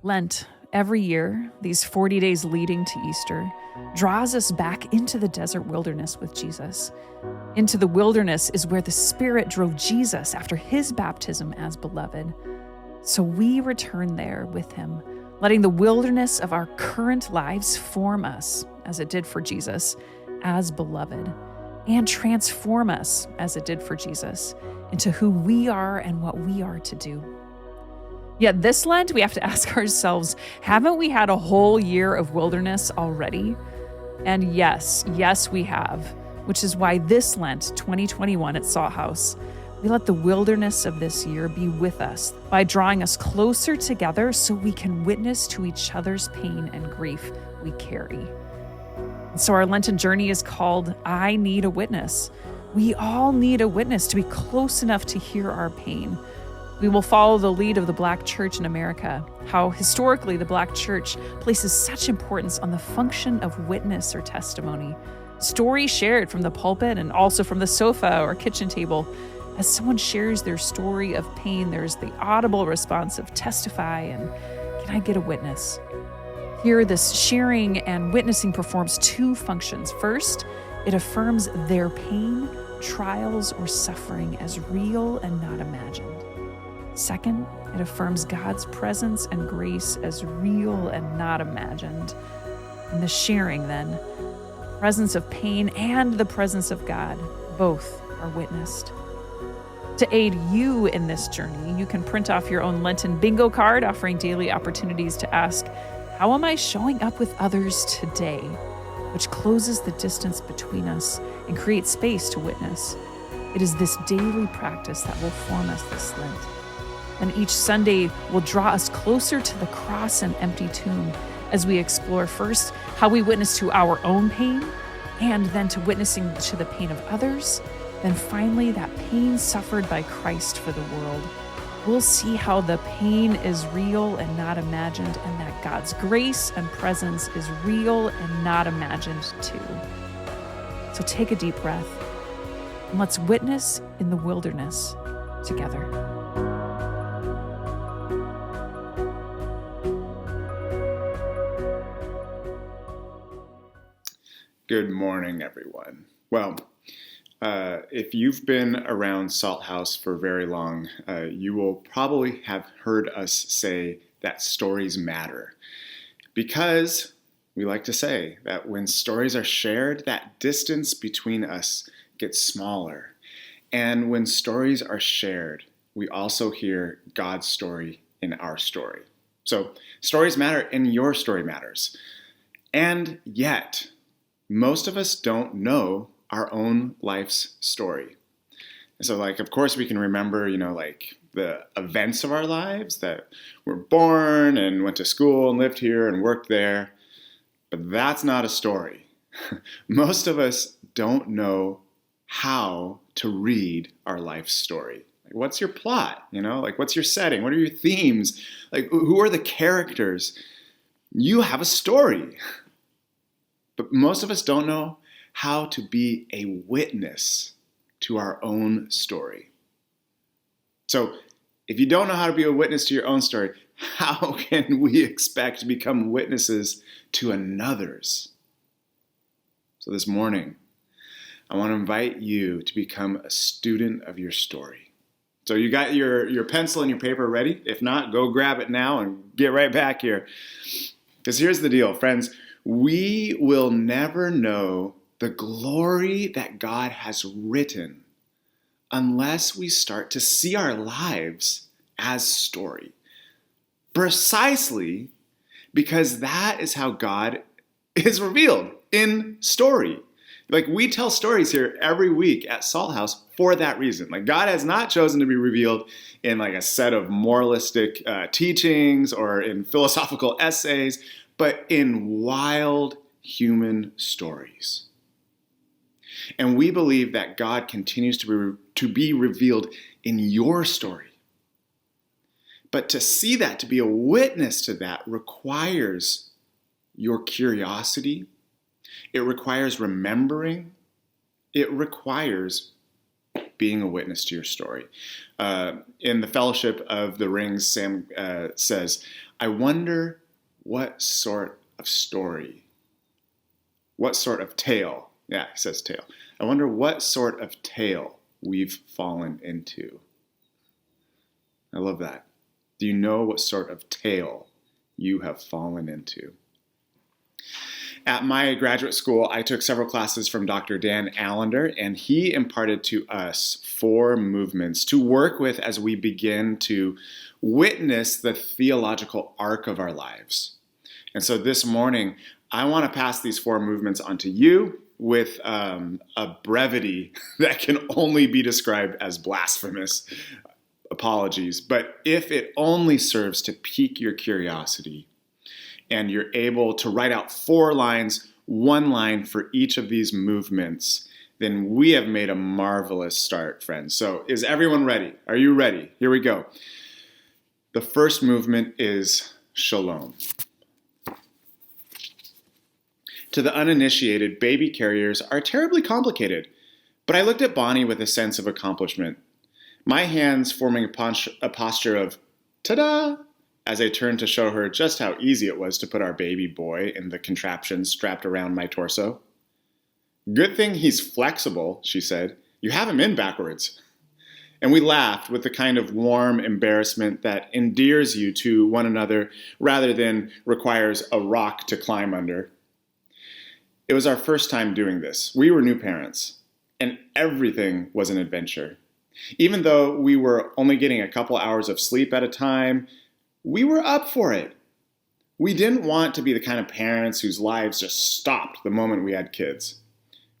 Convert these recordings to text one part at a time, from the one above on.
Lent, every year, these 40 days leading to Easter, draws us back into the desert wilderness with Jesus. Into the wilderness is where the Spirit drove Jesus after his baptism as beloved. So we return there with him, letting the wilderness of our current lives form us, as it did for Jesus, as beloved, and transform us, as it did for Jesus, into who we are and what we are to do. Yet this Lent, we have to ask ourselves, haven't we had a whole year of wilderness already? And yes, we have, which is why this Lent 2021 at Salt House, we let the wilderness of this year be with us by drawing us closer together so we can witness to each other's pain and grief we carry. And so our Lenten journey is called I Need a Witness. We all need a witness to be close enough to hear our pain. We will follow the lead of the Black church in America, how historically the Black church places such importance on the function of witness or testimony. Stories shared from the pulpit and also from the sofa or kitchen table. As someone shares their story of pain, there's the audible response of testify and can I get a witness? Here, this sharing and witnessing performs two functions. First, it affirms their pain, trials, or suffering as real and not imagined. Second, it affirms God's presence and grace as real and not imagined. And the sharing, then, the presence of pain and the presence of God, both are witnessed. To aid you in this journey, you can print off your own Lenten bingo card offering daily opportunities to ask, how am I showing up with others today? Which closes the distance between us and creates space to witness. It is this daily practice that will form us this Lent. And each Sunday will draw us closer to the cross and empty tomb as we explore first how we witness to our own pain, and then to witnessing to the pain of others, then finally that pain suffered by Christ for the world. We'll see how the pain is real and not imagined, and that God's grace and presence is real and not imagined too. So take a deep breath and let's witness in the wilderness together. Good morning, everyone. Well, if you've been around Salt House for very long, you will probably have heard us say that stories matter. Because we like to say that when stories are shared, that distance between us gets smaller. And when stories are shared, we also hear God's story in our story. So stories matter and your story matters. And yet, most of us don't know our own life's story. So of course we can remember, the events of our lives, that we're born and went to school and lived here and worked there. But that's not a story. Most of us don't know how to read our life's story. What's your plot? What's your setting? What are your themes? Who are the characters? You have a story. But most of us don't know how to be a witness to our own story. So if you don't know how to be a witness to your own story, how can we expect to become witnesses to another's? So this morning, I want to invite you to become a student of your story. So you got your pencil and your paper ready? If not, go grab it now and get right back here. Because here's the deal, friends. We will never know the glory that God has written unless we start to see our lives as story. Precisely because that is how God is revealed, in story. We tell stories here every week at Salt House for that reason. God has not chosen to be revealed in a set of moralistic teachings or in philosophical essays, but in wild human stories. And we believe that God continues to be revealed in your story. But to see that, to be a witness to that, requires your curiosity. It requires remembering. It requires being a witness to your story. In the Fellowship of the Rings, Sam says, I wonder what sort of story, what sort of tale, yeah, he says tale. I wonder what sort of tale we've fallen into. I love that. Do you know what sort of tale you have fallen into? At my graduate school, I took several classes from Dr. Dan Allender, and he imparted to us 4 movements to work with as we begin to witness the theological arc of our lives. And so this morning, I want to pass these 4 movements onto you with a brevity that can only be described as blasphemous. Apologies. But if it only serves to pique your curiosity, and you're able to write out 4 lines, 1 line for each of these movements, then we have made a marvelous start, friends. So is everyone ready? Are you ready? Here we go. The first movement is shalom. To the uninitiated, baby carriers are terribly complicated, but I looked at Bonnie with a sense of accomplishment. My hands forming a posture of ta-da, as I turned to show her just how easy it was to put our baby boy in the contraption strapped around my torso. Good thing he's flexible, she said. You have him in backwards. And we laughed with the kind of warm embarrassment that endears you to one another rather than requires a rock to climb under. It was our first time doing this. We were new parents, and everything was an adventure. Even though we were only getting a couple hours of sleep at a time, we were up for it. We didn't want to be the kind of parents whose lives just stopped the moment we had kids.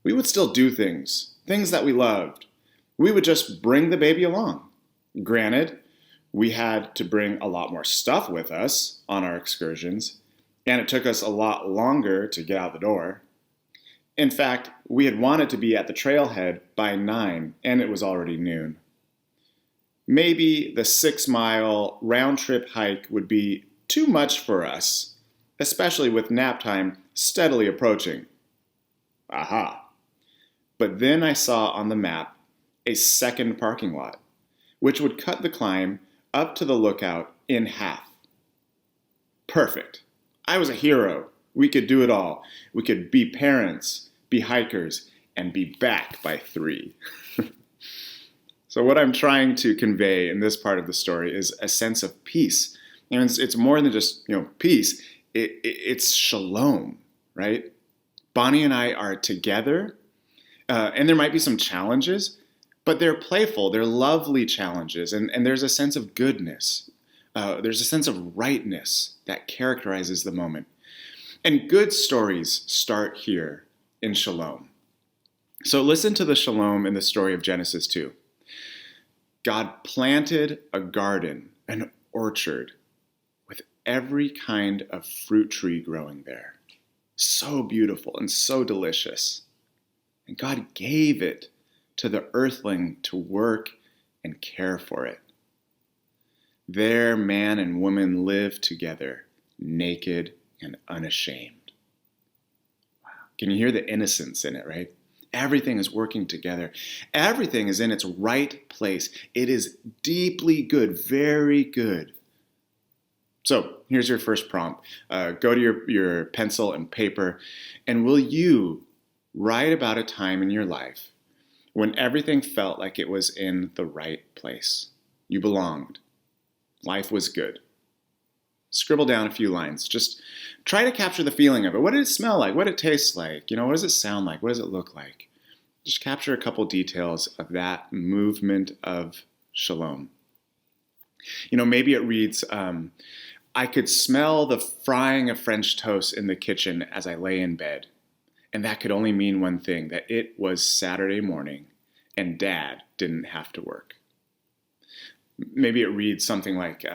We would still do things that we loved. We would just bring the baby along. Granted, we had to bring a lot more stuff with us on our excursions, and it took us a lot longer to get out the door. In fact, we had wanted to be at the trailhead by 9, and it was already noon. Maybe the 6-mile round-trip hike would be too much for us, especially with nap time steadily approaching. Aha! But then I saw on the map a second parking lot, which would cut the climb up to the lookout in half. Perfect. I was a hero. We could do it all. We could be parents, be hikers, and be back by 3. So what I'm trying to convey in this part of the story is a sense of peace. And it's more than just, peace. It's shalom, right? Bonnie and I are together, and there might be some challenges, but they're playful, they're lovely challenges, and there's a sense of goodness. There's a sense of rightness that characterizes the moment. And good stories start here in shalom. So listen to the shalom in the story of Genesis 2. God planted a garden, an orchard, with every kind of fruit tree growing there. So beautiful and so delicious. And God gave it to the earthling to work and care for it. There, man and woman lived together, naked and unashamed. Wow. Can you hear the innocence in it, right? Everything is working together. Everything is in its right place. It is deeply good, very good. So here's your first prompt. Go to your pencil and paper, and will you write about a time in your life when everything felt like it was in the right place? You belonged. Life was good. Scribble down a few lines. Just try to capture the feeling of it. What did it smell like? What did it taste like? What does it sound like? What does it look like? Just capture a couple details of that movement of shalom. Maybe it reads, I could smell the frying of French toast in the kitchen as I lay in bed. And that could only mean one thing, that it was Saturday morning and Dad didn't have to work. Maybe it reads something like,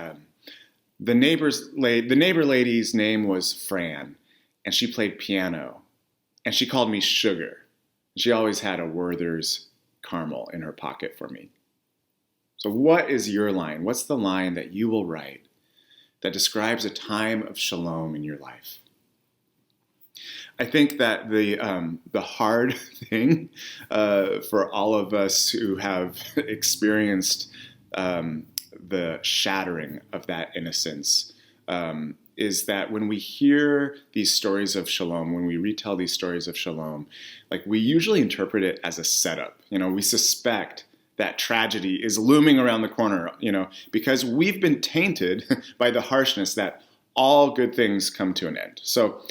the neighbor lady's name was Fran, and she played piano, and she called me Sugar. She always had a Werther's caramel in her pocket for me. So what is your line? What's the line that you will write that describes a time of shalom in your life? I think that the hard thing for all of us who have experienced the shattering of that innocence is that when we hear these stories of shalom, when we retell these stories of shalom, like we usually interpret it as a setup. We suspect that tragedy is looming around the corner, because we've been tainted by the harshness that all good things come to an end. So,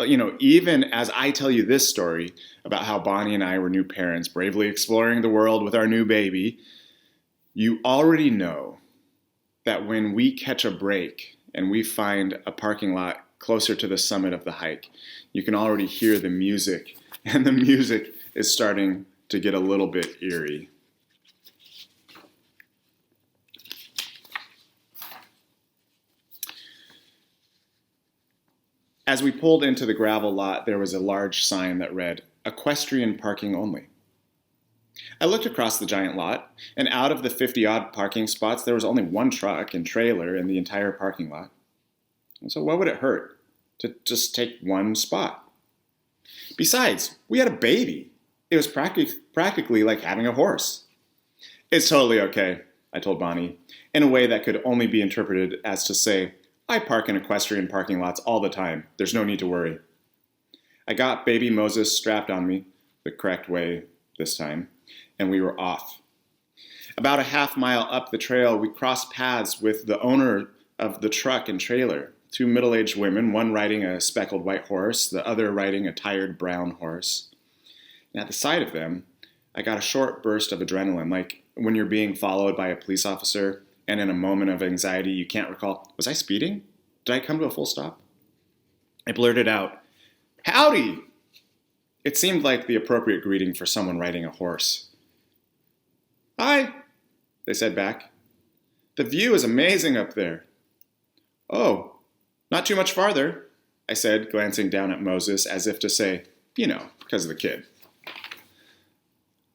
even as I tell you this story about how Bonnie and I were new parents, bravely exploring the world with our new baby, you already know that when we catch a break and we find a parking lot closer to the summit of the hike, you can already hear the music, and the music is starting to get a little bit eerie. As we pulled into the gravel lot, there was a large sign that read, "Equestrian parking only." I looked across the giant lot, and out of the 50-odd parking spots, there was only one truck and trailer in the entire parking lot. And so what would it hurt to just take one spot? Besides, we had a baby. It was practically like having a horse. "It's totally okay," I told Bonnie, in a way that could only be interpreted as to say, "I park in equestrian parking lots all the time. There's no need to worry." I got baby Moses strapped on me, the correct way this time, and we were off. About a half-mile up the trail, we crossed paths with the owner of the truck and trailer, two middle-aged women, one riding a speckled white horse, the other riding a tired brown horse. And at the sight of them, I got a short burst of adrenaline, like when you're being followed by a police officer, and in a moment of anxiety, you can't recall, was I speeding? Did I come to a full stop? I blurted out, "Howdy!" It seemed like the appropriate greeting for someone riding a horse. "Hi," they said back. "The view is amazing up there." "Oh, not too much farther," I said, glancing down at Moses as if to say, because of the kid.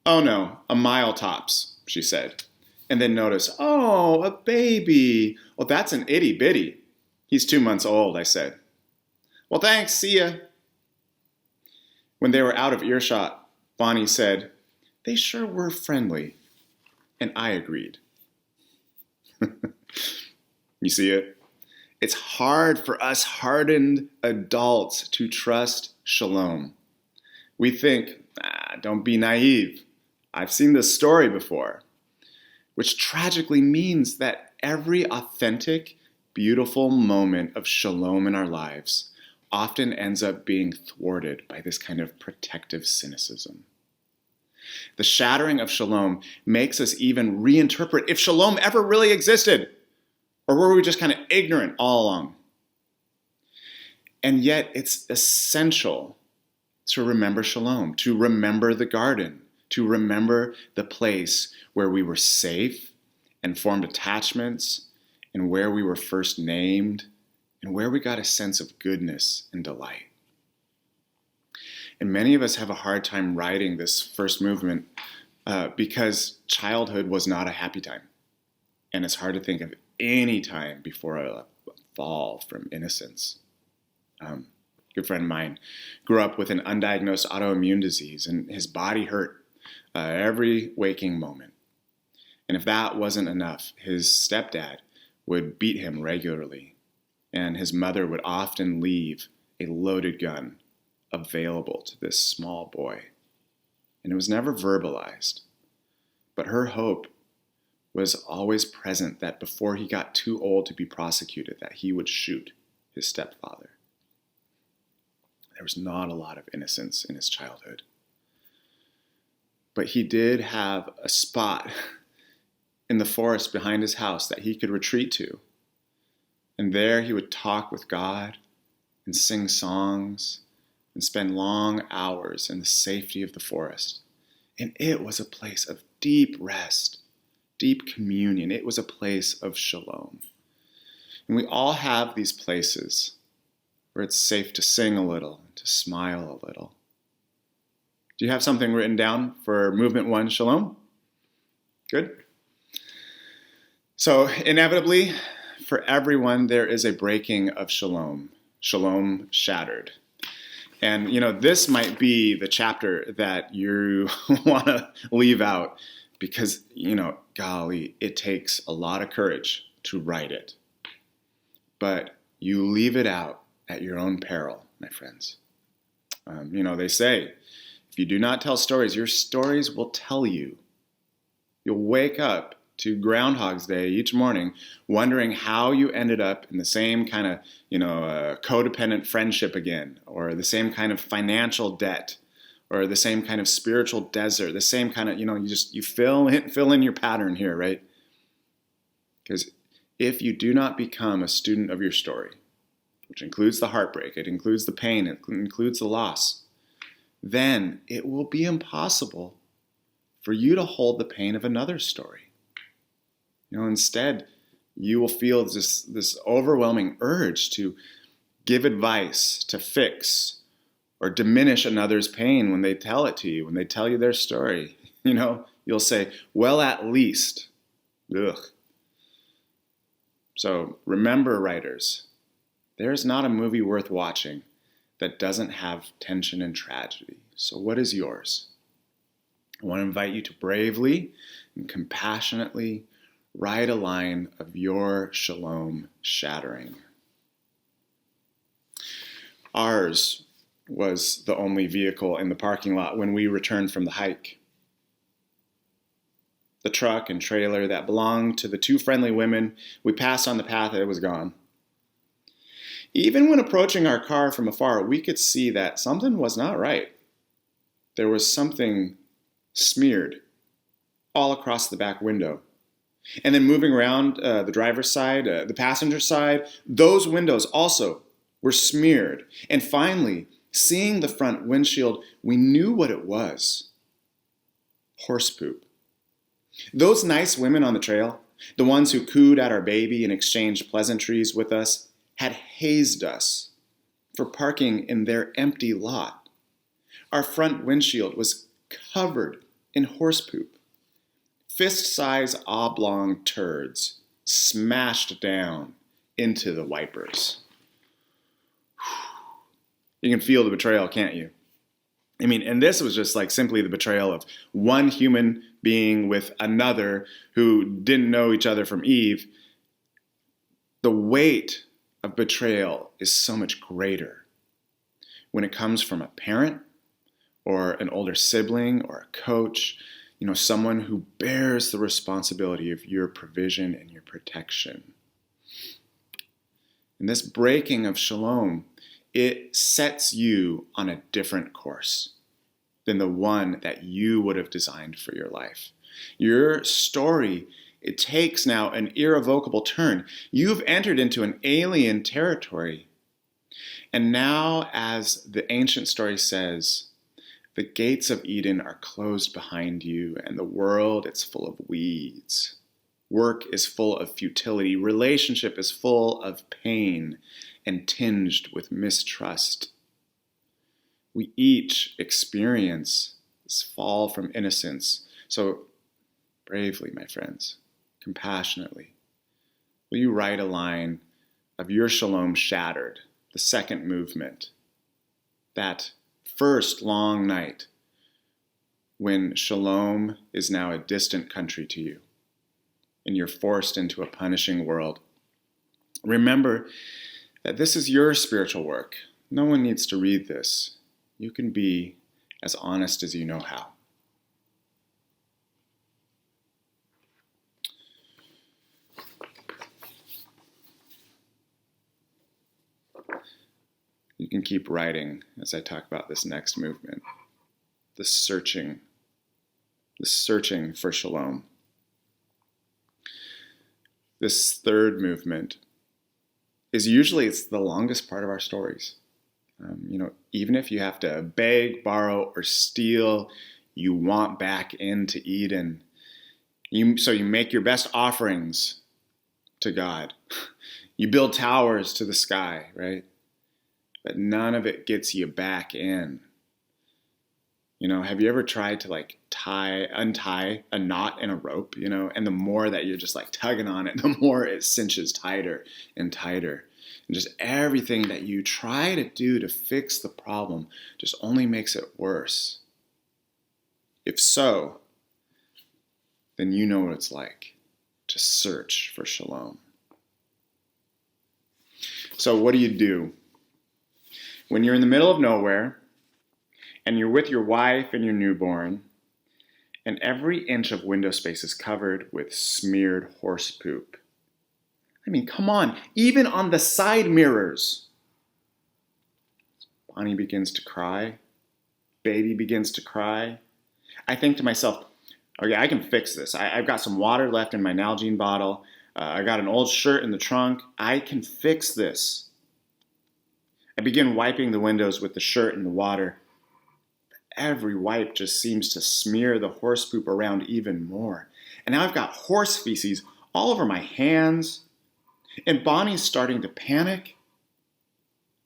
"Oh no, a mile tops," she said. And then noticed, "Oh, a baby. Well, that's an itty bitty. He's 2 months old," I said. "Well, thanks. See ya." When they were out of earshot, Bonnie said, "They sure were friendly." And I agreed. You see it? It's hard for us hardened adults to trust shalom. We think, don't be naive. I've seen this story before. Which tragically means that every authentic, beautiful moment of shalom in our lives often ends up being thwarted by this kind of protective cynicism. The shattering of shalom makes us even reinterpret if shalom ever really existed, or were we just kind of ignorant all along? And yet it's essential to remember shalom, to remember the garden, to remember the place where we were safe and formed attachments, and where we were first named, and where we got a sense of goodness and delight. And many of us have a hard time writing this first movement because childhood was not a happy time. And it's hard to think of any time before a fall from innocence. A good friend of mine grew up with an undiagnosed autoimmune disease, and his body hurt every waking moment. And if that wasn't enough, his stepdad would beat him regularly, and his mother would often leave a loaded gun available to this small boy. And it was never verbalized, but her hope was always present that before he got too old to be prosecuted, that he would shoot his stepfather. There was not a lot of innocence in his childhood. But he did have a spot in the forest behind his house that he could retreat to. And there he would talk with God and sing songs and spend long hours in the safety of the forest. And it was a place of deep rest, deep communion. It was a place of shalom. And we all have these places where it's safe to sing a little, to smile a little. Do you have something written down for Movement 1, Shalom? Good. So inevitably, for everyone, there is a breaking of shalom. Shalom shattered. And, this might be the chapter that you want to leave out because, golly, it takes a lot of courage to write it. But you leave it out at your own peril, my friends. They say, if you do not tell stories, your stories will tell you. You'll wake up to Groundhog's Day each morning wondering how you ended up in the same kind of, codependent friendship again, or the same kind of financial debt, or the same kind of spiritual desert, the same kind of, you fill in your pattern here, right? Because if you do not become a student of your story, which includes the heartbreak, it includes the pain, it includes the loss, then it will be impossible for you to hold the pain of another story. Instead, you will feel this overwhelming urge to give advice, to fix, or diminish another's pain when they tell it to you, when they tell you their story. You'll say, well, at least. Ugh. So remember, writers, there's not a movie worth watching that doesn't have tension and tragedy. So what is yours? I want to invite you to bravely and compassionately write a line of your shalom shattering. Ours was the only vehicle in the parking lot when we returned from the hike. The truck and trailer that belonged to the two friendly women we passed on the path, it was gone. Even when approaching our car from afar, we could see that something was not right. There was something smeared all across the back window. And then moving around the driver's side, the passenger side, those windows also were smeared. And finally, seeing the front windshield, we knew what it was. Horse poop. Those nice women on the trail, the ones who cooed at our baby and exchanged pleasantries with us, had hazed us for parking in their empty lot. Our front windshield was covered in horse poop. Fist-size oblong turds smashed down into the wipers. You can feel the betrayal, can't you? And this was just like simply the betrayal of one human being with another who didn't know each other from Eve. The weight of betrayal is so much greater when it comes from a parent or an older sibling or a coach, someone who bears the responsibility of your provision and your protection. And this breaking of shalom, it sets you on a different course than the one that you would have designed for your life. Your story, it takes now an irrevocable turn. You've entered into an alien territory. And now, as the ancient story says, the gates of Eden are closed behind you, and the world, it's full of weeds. Work is full of futility. Relationship is full of pain and tinged with mistrust. We each experience this fall from innocence. So bravely, my friends, compassionately, will you write a line of your shalom shattered, the second movement, that first long night when shalom is now a distant country to you and you're forced into a punishing world. Remember that this is your spiritual work. No one needs to read this. You can be as honest as you know how. You can keep writing as I talk about this next movement, the searching for shalom. This third movement is usually it's the longest part of our stories. Even if you have to beg, borrow, or steal, you want back into Eden. So you make your best offerings to God. You build towers to the sky, right? But none of it gets you back in. Have you ever tried to untie a knot in a rope, and the more that you're just tugging on it, the more it cinches tighter and tighter. And just everything that you try to do to fix the problem just only makes it worse. If so, then you know what it's like to search for shalom. So what do? When you're in the middle of nowhere, and you're with your wife and your newborn, and every inch of window space is covered with smeared horse poop. I mean, come on, even on the side mirrors. Bonnie begins to cry. Baby begins to cry. I think to myself, okay, I can fix this. I've got some water left in my Nalgene bottle. I got an old shirt in the trunk. I can fix this. I begin wiping the windows with the shirt and the water. Every wipe just seems to smear the horse poop around even more. And now I've got horse feces all over my hands. And Bonnie's starting to panic.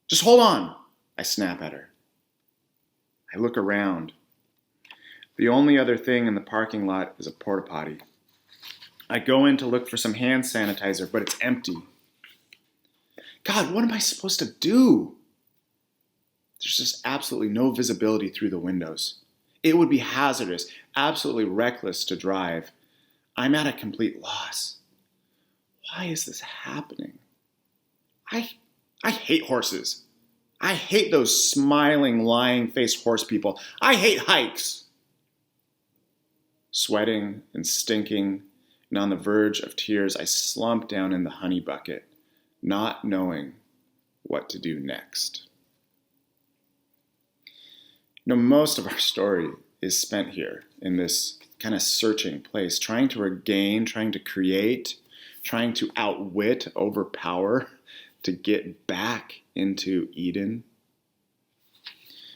Just hold on, I snap at her. I look around. The only other thing in the parking lot is a porta potty. I go in to look for some hand sanitizer, but it's empty. God, what am I supposed to do? There's just absolutely no visibility through the windows. It would be hazardous, absolutely reckless to drive. I'm at a complete loss. Why is this happening? I hate horses. I hate those smiling, lying-faced horse people. I hate hikes. Sweating and stinking and on the verge of tears, I slump down in the honey bucket, not knowing what to do next. Most of our story is spent here in this kind of searching place, trying to regain, trying to create, trying to outwit, overpower, to get back into Eden.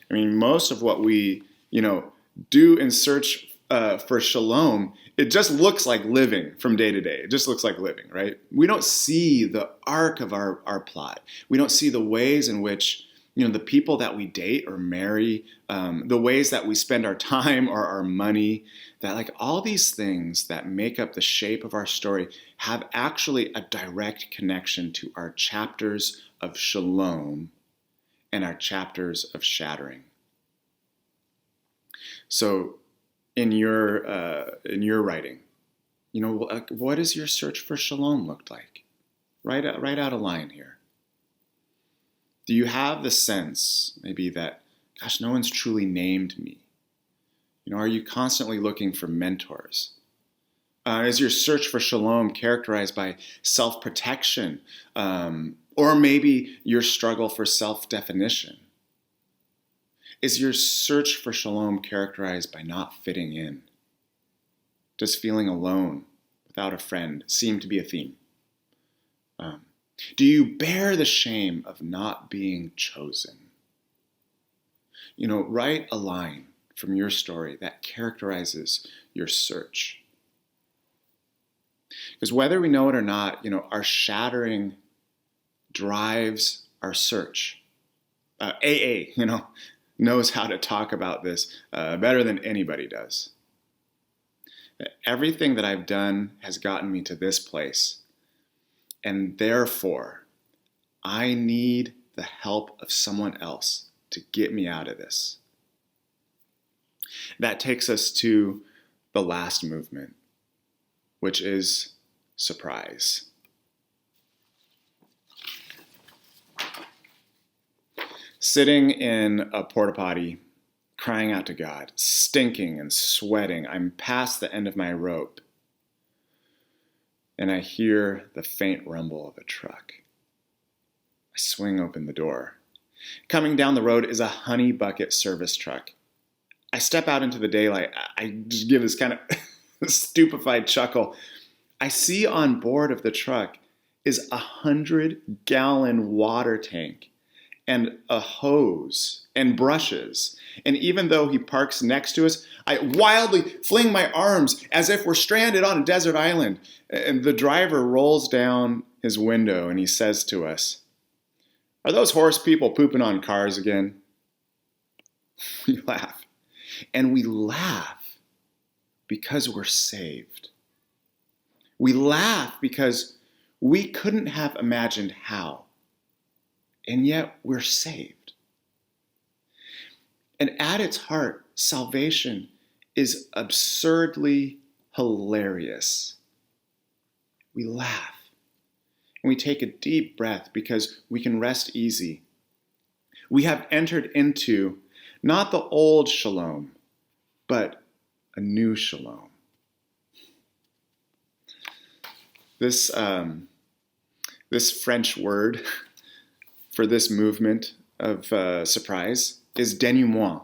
I mean, most of what we, do in search for shalom, it just looks like living from day to day. It just looks like living, right? We don't see the arc of our plot. We don't see the ways in which the people that we date or marry, the ways that we spend our time or our money, that like all these things that make up the shape of our story have actually a direct connection to our chapters of shalom and our chapters of shattering. So in your writing, what does your search for shalom look like? Write out a line here. Do you have the sense, maybe, that, gosh, no one's truly named me? Are you constantly looking for mentors? Is your search for shalom characterized by self-protection? Or maybe your struggle for self-definition? Is your search for shalom characterized by not fitting in? Does feeling alone, without a friend, seem to be a theme? Do you bear the shame of not being chosen? Write a line from your story that characterizes your search. Because whether we know it or not, our shattering drives our search. AA, knows how to talk about this better than anybody does. Everything that I've done has gotten me to this place. And therefore, I need the help of someone else to get me out of this. That takes us to the last movement, which is surprise. Sitting in a porta potty, crying out to God, stinking and sweating, I'm past the end of my rope. And I hear the faint rumble of a truck. I swing open the door. Coming down the road is a honey bucket service truck. I step out into the daylight. I just give this kind of stupefied chuckle. I see on board of the truck is 100-gallon water tank and a hose and brushes. And even though he parks next to us, I wildly fling my arms as if we're stranded on a desert island. And the driver rolls down his window and he says to us, "Are those horse people pooping on cars again?" We laugh. And we laugh because we're saved. We laugh because we couldn't have imagined how and yet we're saved. And at its heart, salvation is absurdly hilarious. We laugh and we take a deep breath because we can rest easy. We have entered into not the old shalom, but a new shalom. This French word for this movement of surprise is denouement,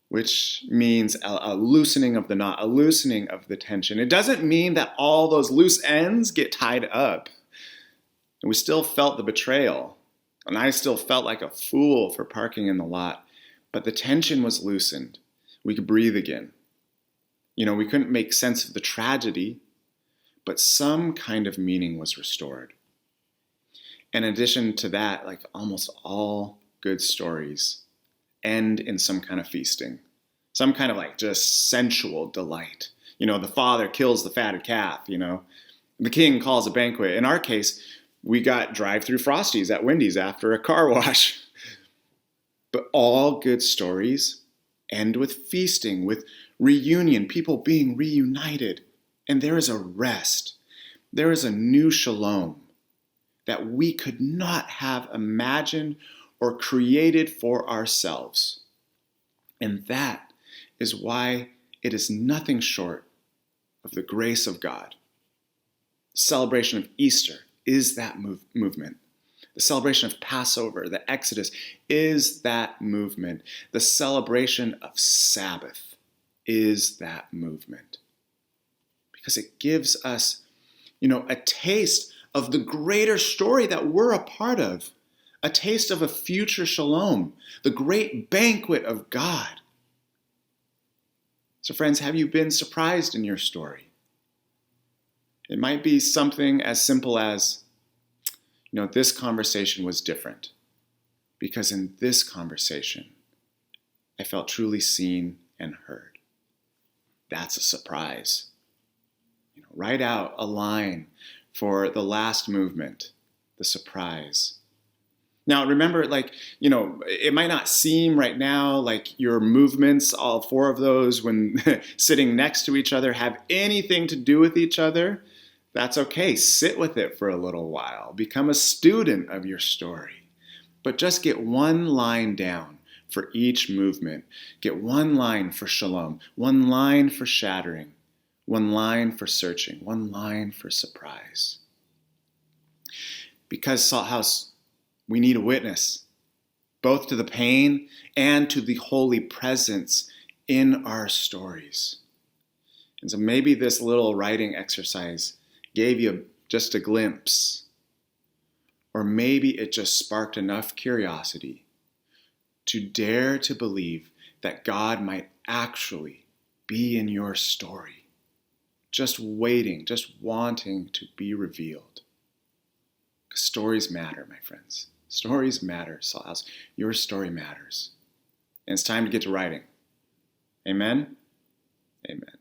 which means a loosening of the knot, a loosening of the tension. It doesn't mean that all those loose ends get tied up. And we still felt the betrayal, and I still felt like a fool for parking in the lot, but the tension was loosened. We could breathe again. We couldn't make sense of the tragedy, but some kind of meaning was restored. In addition to that, like almost all good stories end in some kind of feasting, some kind of like just sensual delight. The father kills the fatted calf, the king calls a banquet. In our case, we got drive-through Frosties at Wendy's after a car wash. But all good stories end with feasting, with reunion, people being reunited. And there is a rest. There is a new shalom that we could not have imagined or created for ourselves. And that is why it is nothing short of the grace of God. The celebration of Easter is that movement. The celebration of Passover, the Exodus, is that movement. The celebration of Sabbath is that movement. Because it gives us, a taste of the greater story that we're a part of, a taste of a future shalom, the great banquet of God. So friends, have you been surprised in your story? It might be something as simple as, this conversation was different because in this conversation, I felt truly seen and heard. That's a surprise. Write out a line for the last movement, the surprise. Now, remember, it might not seem right now like your movements, all four of those, when sitting next to each other, have anything to do with each other. That's okay. Sit with it for a little while. Become a student of your story. But just get one line down for each movement. Get one line for shalom, one line for shattering, one line for searching, one line for surprise. Because Salt House, we need a witness, both to the pain and to the holy presence in our stories. And so maybe this little writing exercise gave you just a glimpse, or maybe it just sparked enough curiosity to dare to believe that God might actually be in your story, just waiting, just wanting to be revealed. Because stories matter, my friends. Stories matter, Salt House. Your story matters. And it's time to get to writing. Amen? Amen.